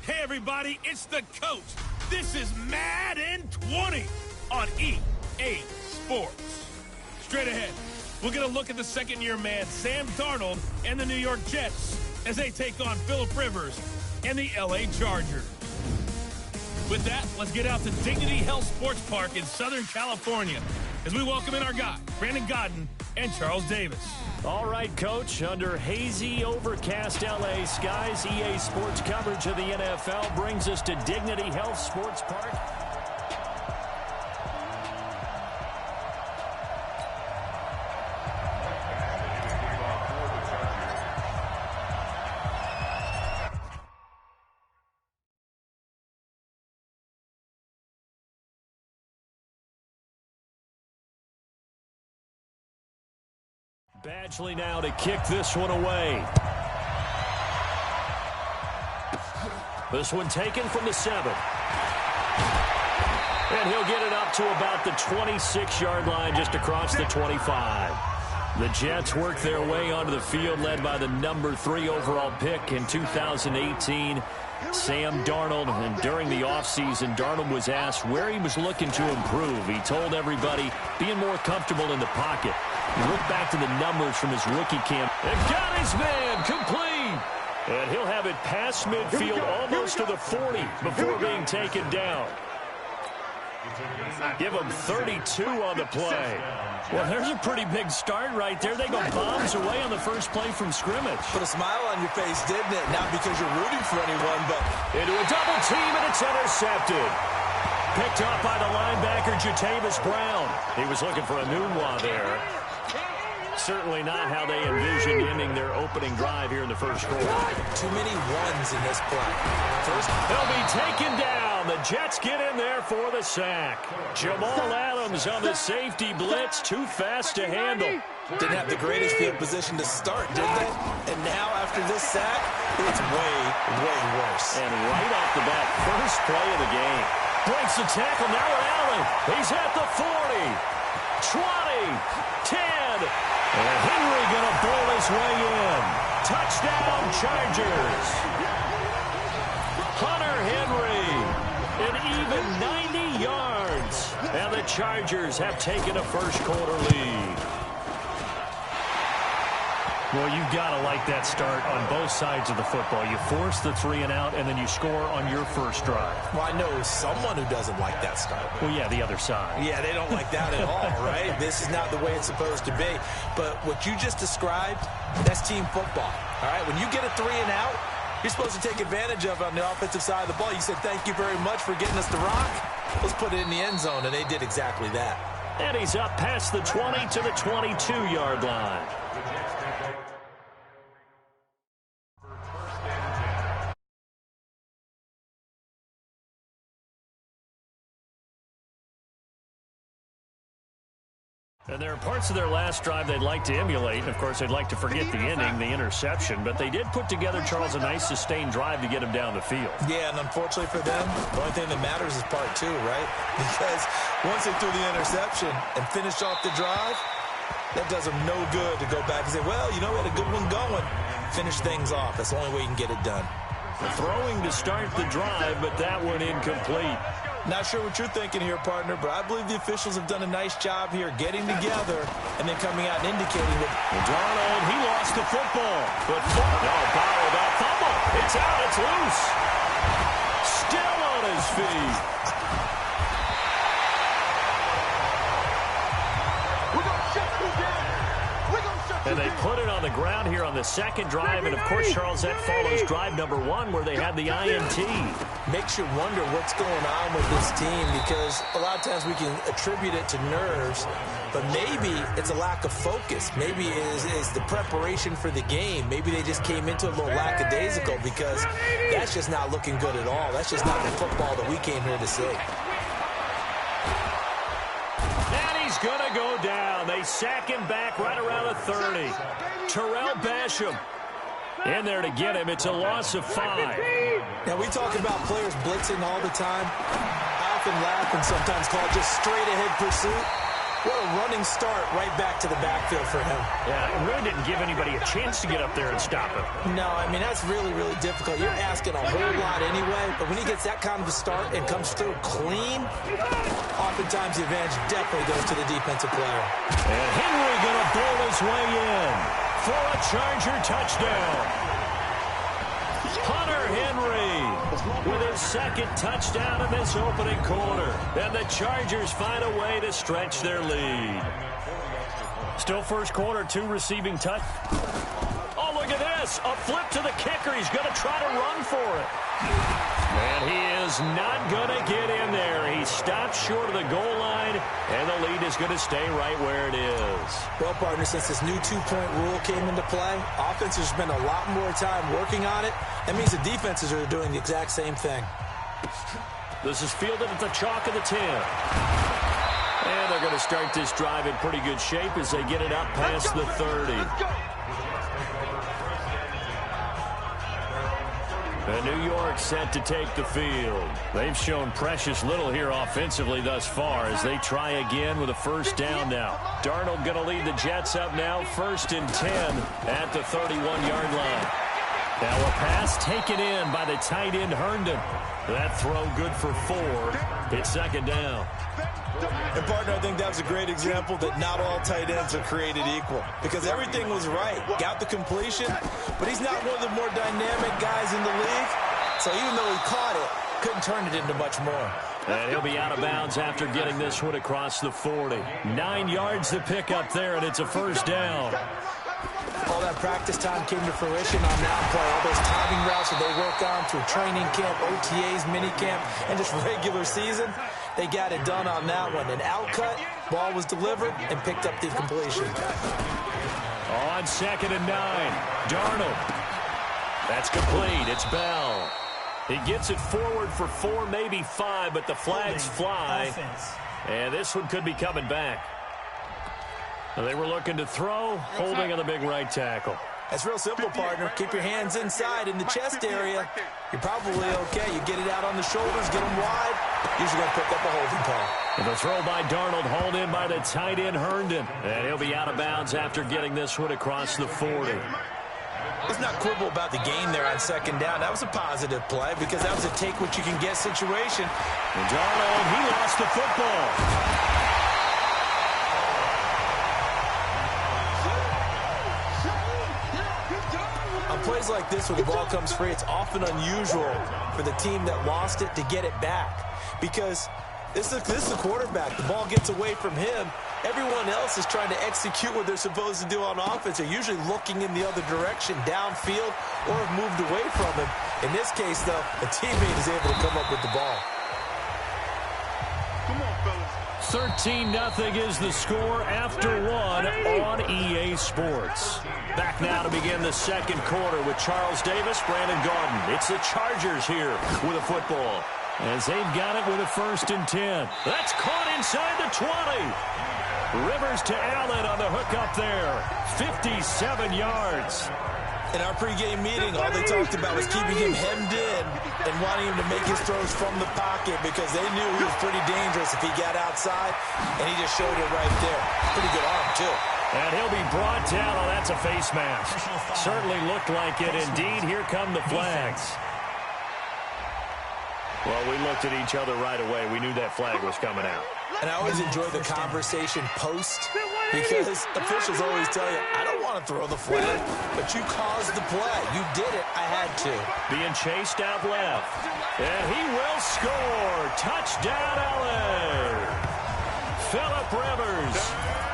Hey everybody, it's the coach. This is Madden 20 on EA Sports. Straight ahead, we're going to look at the second-year man, Sam Darnold, and the New York Jets as they take on Phillip Rivers and the LA Chargers. With that, let's get out to Dignity Health Sports Park in Southern California as we welcome in our guys, Brandon Godden and Charles Davis. All right, Coach, under hazy, overcast LA skies, EA Sports coverage of the NFL brings us to Dignity Health Sports Park. Badgley now to kick this one away. This one taken from the 7. And he'll get it up to about the 26-yard line, just across the 25. The Jets work their way onto the field, led by the number 3 overall pick in 2018, Sam Darnold. And during the offseason, Darnold was asked where he was looking to improve. He told everybody being more comfortable in the pocket. Look back to the numbers from his rookie camp. And got his man complete. And he'll have it past midfield almost to the 40 before being taken down. Give him 32 on the play. Well, there's a pretty big start right there. They go bombs away on the first play from scrimmage. Put a smile on your face, didn't it? Not because you're rooting for anyone, but into a double team, and it's intercepted. Picked up by the linebacker, Jatavis Brown. He was looking for a Nunwa there. Certainly not how they envisioned ending their opening drive here in the first quarter. Too many ones in this play. First, they'll be taken down. The Jets get in there for the sack. Jamal Adams on the safety blitz, too fast to handle. Didn't have the greatest field position to start, did they? And now, after this sack, it's way, way worse. And right off the bat, first play of the game. Breaks the tackle, now Allen. He's at the 40, 20, 10. And Henry going to bowl his way in. Touchdown, Chargers. Hunter Henry, an even 90 yards. And the Chargers have taken a first-quarter lead. Well, you've got to like that start on both sides of the football. You force the 3 and out, and then you score on your first drive. Well, I know someone who doesn't like that start. Well, yeah, the other side. Yeah, they don't like that at all, right? This is not the way it's supposed to be. But what you just described, that's team football, all right? When you get a 3 and out, you're supposed to take advantage of it on the offensive side of the ball. You said, thank you very much for getting us the rock. Let's put it in the end zone, and they did exactly that. And he's up past the 20 to the 22-yard line. And there are parts of their last drive they'd like to emulate. And, of course, they'd like to forget the ending, the interception. But they did put together, Charles, a nice sustained drive to get him down the field. Yeah, and unfortunately for them, the only thing that matters is part 2, right? Because once they threw the interception and finished off the drive, that does them no good to go back and say, well, you know, we had a good one going. Finish things off. That's the only way you can get it done. Throwing to start the drive, but that one incomplete. Not sure what you're thinking here, partner, but I believe the officials have done a nice job here getting together and then coming out and indicating that Darnold, he lost the football. But Barrow, that fumble. It's out. It's loose. Still on his feet. And they put it on the ground here on the second drive. And, of course, Charles, that follows drive number 1 where they had the INT. Makes you wonder what's going on with this team, because a lot of times we can attribute it to nerves, but maybe it's a lack of focus. Maybe it is the preparation for the game. Maybe they just came into a little lackadaisical, because that's just not looking good at all. That's just not the football that we came here to see. And he's going to go down. They sack him back right around the 30. Terrell Basham in there to get him. It's a loss of 5. Now, we talk about players blitzing all the time. I often laugh and sometimes call it just straight-ahead pursuit. What a running start right back to the backfield for him. Yeah, it really didn't give anybody a chance to get up there and stop him. No, I mean, that's really, really difficult. You're asking a whole lot anyway, but when he gets that kind of a start and comes through clean, oftentimes the advantage definitely goes to the defensive player. And Henry going to bowl his way in for a Charger touchdown. Hunter Henry with his second touchdown in this opening quarter. And the Chargers find a way to stretch their lead. Still first quarter, 2 receiving touch. Oh, look at this. A flip to the kicker. He's going to try to run for it. And he is not going to get in there. He stops short of the goal line, and the lead is going to stay right where it is. Well, partner, since this new 2-point rule came into play, offenses spend a lot more time working on it. That means the defenses are doing the exact same thing. This is fielded at the chalk of the 10. And they're going to start this drive in pretty good shape as they get it up past the 30. And New York set to take the field. They've shown precious little here offensively thus far as they try again with a first down now. Darnold going to lead the Jets up now, 1st and 10 at the 31-yard line. Now a pass taken in by the tight end Herndon. That throw good for 4. It's 2nd down. And, partner, I think that was a great example that not all tight ends are created equal, because everything was right. Got the completion, but he's not one of the more dynamic guys in the league. So even though he caught it, couldn't turn it into much more. And he'll be out of bounds after getting this one across the 40. 9 yards to pick up there, and it's a first down. All that practice time came to fruition on that play. All those timing routes that they work on through training camp, OTAs, minicamp, and just regular season, they got it done on that one. An outcut, ball was delivered, and picked up the completion. On 2nd and 9, Darnold. That's complete. It's Bell. He gets it forward for 4, maybe 5, but the flags fly. And this one could be coming back. They were looking to throw, holding on the big right tackle. That's real simple, partner. Keep your hands inside in the chest area. You're probably okay. You get it out on the shoulders, get them wide. Usually going to pick up a holding call. And the throw by Darnold, hauled in by the tight end Herndon. And he'll be out of bounds after getting this one across the 40. Let's not quibble about the gain there on 2nd down. That was a positive play because that was a take-what-you-can-get situation. And Darnold, he lost the football. Plays like this where the ball comes free, it's often unusual for the team that lost it to get it back, because this is the quarterback. The ball gets away from him. Everyone else is trying to execute what they're supposed to do on offense. They're usually looking in the other direction, downfield, or have moved away from him. In this case, though, a teammate is able to come up with the ball. 13-0 is the score after 1 on EA Sports. Back now to begin the second quarter with Charles Davis, Brandon Gaudin. It's the Chargers here with a football as they've got it with a 1st and 10. That's caught inside the 20. Rivers to Allen on the hook up there. 57 yards. In our pregame meeting, all they talked about was keeping him hemmed in and wanting him to make his throws from the pocket because they knew he was pretty dangerous if he got outside, and he just showed it right there. Pretty good arm, too. And he'll be brought down. Oh, that's a face mask. Certainly looked like it. Indeed, here come the flags. Well, we looked at each other right away. We knew that flag was coming out. And I always enjoy the conversation post because officials always tell you, I don't want to throw the flag, but you caused the play. You did it. I had to. Being chased out left. And he will score. Touchdown, LA. Phillip Rivers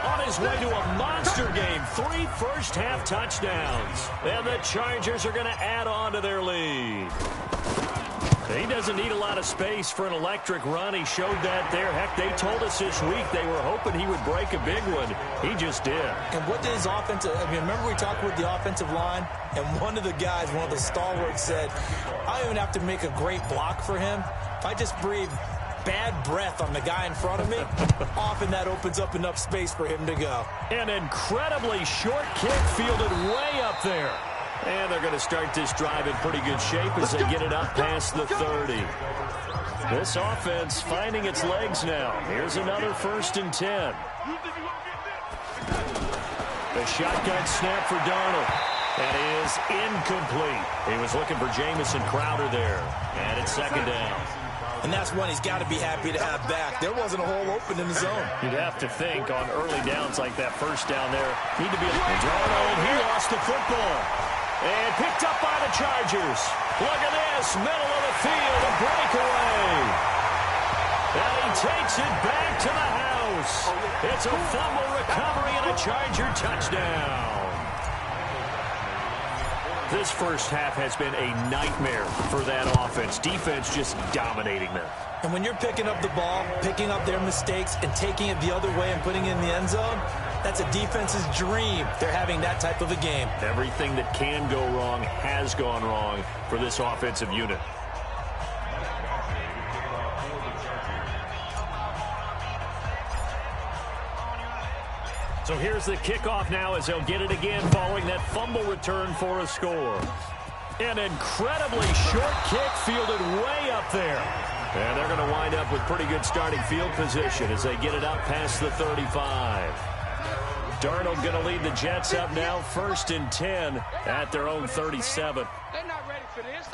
on his way to a monster game. 3 first-half touchdowns. And the Chargers are going to add on to their lead. He doesn't need a lot of space for an electric run. He showed that there. Heck, they told us this week they were hoping he would break a big one. He just did. And what did his offensive... I mean, remember we talked with the offensive line? And one of the guys, one of the stalwarts said, I don't even have to make a great block for him. If I just breathe bad breath on the guy in front of me, often that opens up enough space for him to go. An incredibly short kick fielded way up there. And they're going to start this drive in pretty good shape as they get it up past the 30. This offense finding its legs now. Here's another 1st and 10. The shotgun snap for Darnold. That is incomplete. He was looking for Jamison Crowder there. And it's 2nd down. And that's one he's got to be happy to have back. There wasn't a hole open in the zone. You'd have to think on early downs like that, first down there, need to be Darnold. He lost the football. And picked up by the Chargers. Look at this, middle of the field, a breakaway. And he takes it back to the house. It's a fumble recovery and a Charger touchdown. This first half has been a nightmare for that offense. Defense just dominating them. And when you're picking up the ball, picking up their mistakes, and taking it the other way and putting it in the end zone, that's a defense's dream. They're having that type of a game. Everything that can go wrong has gone wrong for this offensive unit. So here's the kickoff now as they'll get it again following that fumble return for a score. An incredibly short kick fielded way up there. And they're going to wind up with pretty good starting field position as they get it up past the 35. Darnold going to lead the Jets up now, 1st and 10 at their own 37. They're not ready for this.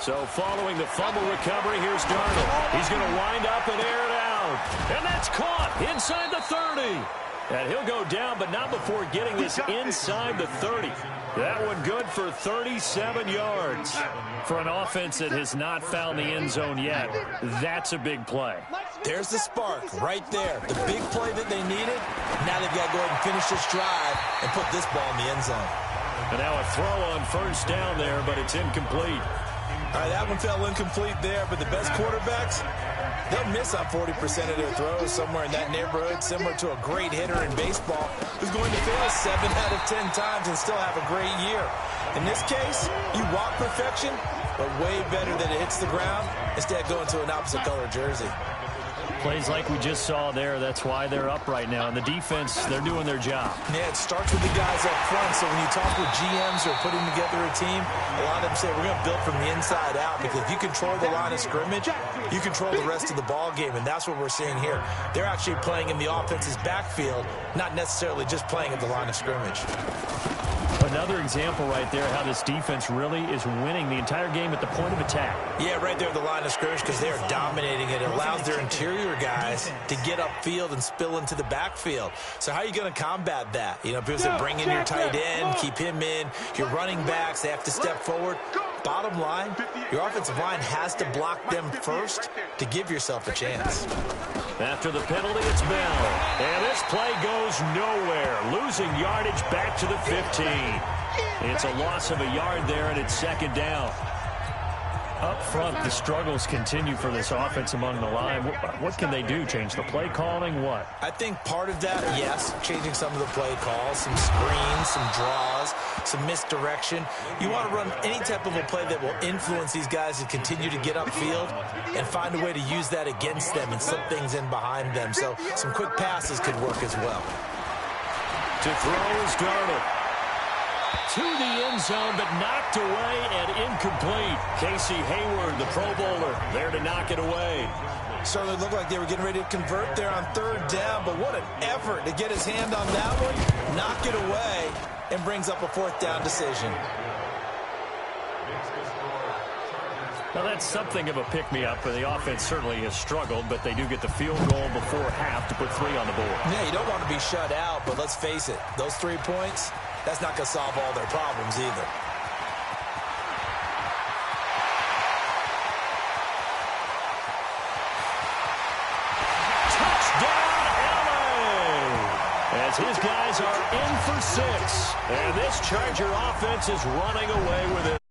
So following the fumble recovery, here's Darnold. He's going to wind up and air it out. And that's caught inside the 30. And he'll go down, but not before getting this inside the 30. That one good for 37 yards. For an offense that has not found the end zone yet, that's a big play. There's the spark right there. The big play that they needed. Now they've got to go ahead and finish this drive and put this ball in the end zone. And now a throw on 1st down there, but it's incomplete. All right, that one fell incomplete there, but the best quarterbacks, they'll miss on 40% of their throws somewhere in that neighborhood, similar to a great hitter in baseball who's going to fail 7 out of 10 times and still have a great year. In this case, you want perfection, but way better that it hits the ground instead of going to an opposite color jersey. Plays like we just saw there, that's why they're up right now. And the defense, they're doing their job. Yeah, it starts with the guys up front. So when you talk with GMs or putting together a team, a lot of them say we're going to build from the inside out, because if you control the line of scrimmage, you control the rest of the ball game, and that's what we're seeing here. They're actually playing in the offense's backfield, not necessarily just playing at the line of scrimmage. Another example right there how this defense really is winning the entire game at the point of attack. Yeah, right there at the line of scrimmage, because they are dominating it. It allows their interior guys to get upfield and spill into the backfield. So how are you going to combat that? You know, people say bring in your tight end, keep him in. Your running backs, they have to step forward. Bottom line, your offensive line has to block them first to give yourself a chance. After the penalty, it's Bell. And this play goes nowhere. Losing yardage back to the 15. It's a loss of a yard there, and it's 2nd down. Up front, the struggles continue for this offense among the line. What can they do? Change the play calling? What? I think part of that, yes, changing some of the play calls, some screens, some draws, some misdirection. You want to run any type of a play that will influence these guys to continue to get upfield and find a way to use that against them and slip things in behind them. So some quick passes could work as well. To throw is Darnold. To the end zone, but knocked away and incomplete. Casey Hayward, the Pro Bowler, there to knock it away. Certainly looked like they were getting ready to convert there on 3rd down, but what an effort to get his hand on that one, knock it away, and brings up a 4th down decision. Now, that's something of a pick-me-up. The offense certainly has struggled, but they do get the field goal before half to put 3 on the board. Yeah, you don't want to be shut out, but let's face it, those 3 points, that's not going to solve all their problems either. Touchdown, LA! as his guys are in for 6. And this Charger offense is running away with it.